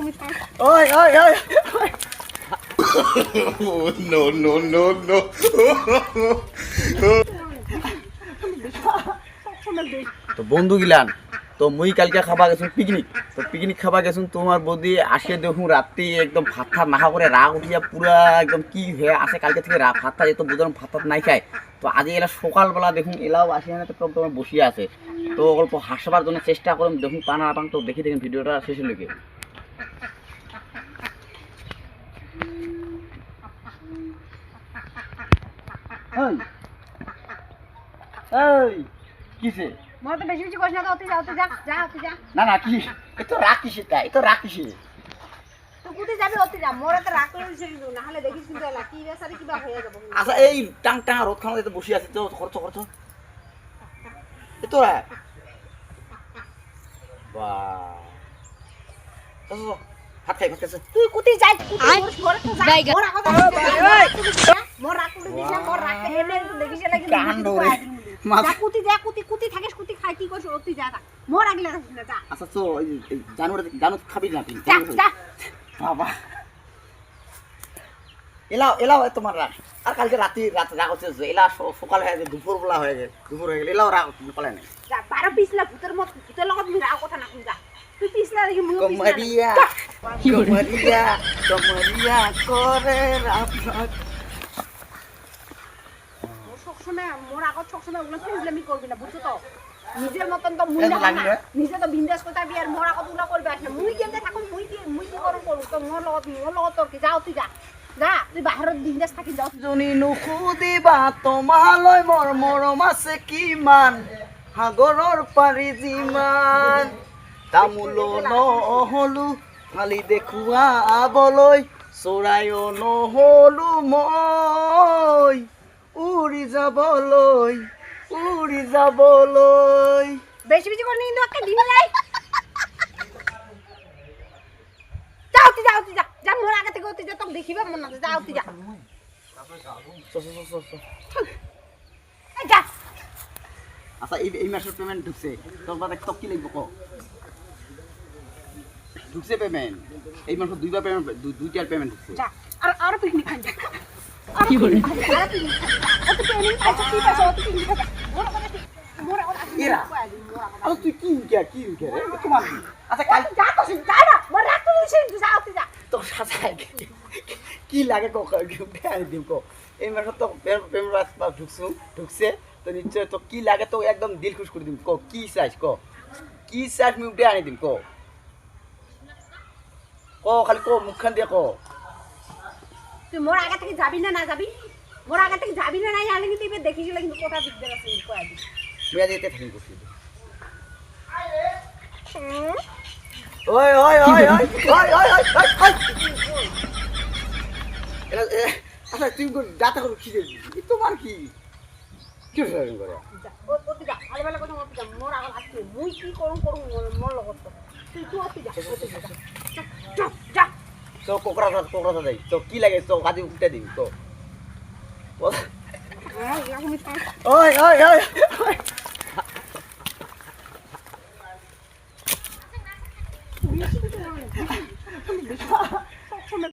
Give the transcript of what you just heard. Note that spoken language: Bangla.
ওই ওই ওই No, no, no, no. তো বন্ধু গিলান তো মুই কালকে খাবা গেছুন পিকনিক তো পিকনিক খাবা গেছুন তোমার বৌদি আসে দেখুন রাত্রি একদম ভাত ঠাত না করে রাগ উঠিয়া পুরা একদম কি হয়ে আসে কালকে থেকে ভাত ঠাত যেত বুঝলাম ভাত ঠাত নাই খায় তো আজ এলা সকালবেলা দেখুন এলাও আসে না তো তোমার বসিয়ে আছে তো অল্প হাসবার জন্য চেষ্টা করুন দেখুন পানা পান তো দেখি দেখুন ভিডিওটা শেষে লেগে কিসে মনে তো বেশি বেশি করিস না, তো যা যা না না কি এ তো রাখিস তাই এ তো রাখিস তো কোথায় যাবি অতি যা, মোরা তো রাখলে না হলে দেখিস কিন্তু এলা কি বেসারি কিবা হয়ে যাবো। আচ্ছা এই টাং টাং রোদ খাওয়া বসে আছে তো খরচ খরচ এ তো হাত খাই ভাত তুই কোথায় যাই ঘরে তো যাই মোরা কথা মোর রাখলে দিস না, মোর রাখতে এমনি দেখিস লাগি কাণ্ড রে যা কুতি থাকিস কুতি খাই কি করছ অতি যা মোর আগলে রাখিস না যা। আচ্ছা তো জানো খাবি না তুই যা বাবা এলাও এলাও তোমার রাত আর কালকে রাত রাগ হচ্ছে এলা সকাল হয়ে গেছে দুপুর বেলা হয়ে গেছে দুপুর হয়ে গেলে এলাও রাগ পালে না যা 12 পিছলা ভূতের মত ভূতের লগত তুমি রাগ কথা না শুন যা তুই পিছলা দেখি মুখ কমরিয়া কমরিয়া কমরিয়া করে রাত সবসময় মোর আগত সবসময় ওগুলো ফেজলামি করবি না বুঝছো তো, নিজের মতন তো মুই না নিজে তো বিন্দাস কথা বি আর মোর আগত ওগুলো করবি আসলে মুই কেমনে থাকুম মুই কি করম করব তো মোর লগত তোর কি যাও তুই যা যা তুই বাহিৰত বিন্দাস থাকি যাও। জনী নুসুদিবা তোমালৈ মোৰ মৰম আছে কিমান সাগৰৰ পাৰি যিমান তামোল নহলো খালি দেখুৱাবলৈ চৰাইও নহলো মই উৰি যাবলৈ বেশি বেশি করে নিন্দু একটা দিন লাই যাও তুই যা যা মোর আগে থেকে তুই যা তোকে দেখিবা মন না যাও তুই যা যা। আচ্ছা এই মাসের পেমেন্ট ঢুকছে তোর বাদে তো কি লিখবো কো ঢুকছে পেমেন্ট এই মাসে দুইবার পেমেন্ট দুইটার পেমেন্ট ঢুকছে যা আর পিকনিক খান যা কি করে আর পিকনিক খান তো পেমেন্ট আচ্ছা ঠিক আছে তো পিকনিক খান মোর এরা আরে তুই কি রে তোমার আচ্ছা কাল যা তো যা না মোর রাখতে দিছিস যাও তুই যা তো সাজায় কি লাগে কো গিফট আনি দিম কো এই মাসে তো পেমেন্ট রাস্তা ঢুকছে তো নিশ্চয় তো কি লাগে তো একদম দিল খুশ করে দিম কো কি চাইছ কো কি চাইছ আমি উঠে আনি দিম কো খালি কো মুখখান দিয়ে কো তুই মোর আগে থেকে যাবি না যাবি মোর আগে থেকে যাবি না নাই আলে কিন্তু এবার দেখিস কিন্তু কথা দিক দেবে সেই কয় দিন মেয়া দিতে থাকি করছি ওই ওই ওই ওই ওই ওই ওই এরা আচ্ছা তুই ডাটা করো কি তোমার কি কি করে ও যা আলবেলা কথা মত যা মোর আগে আসছে মুই কি করুম মোর লগত তুই যা তো কোকরা দেই তো কি লাগে তো কাজে উঠে দিবি তো ওই ওই ওই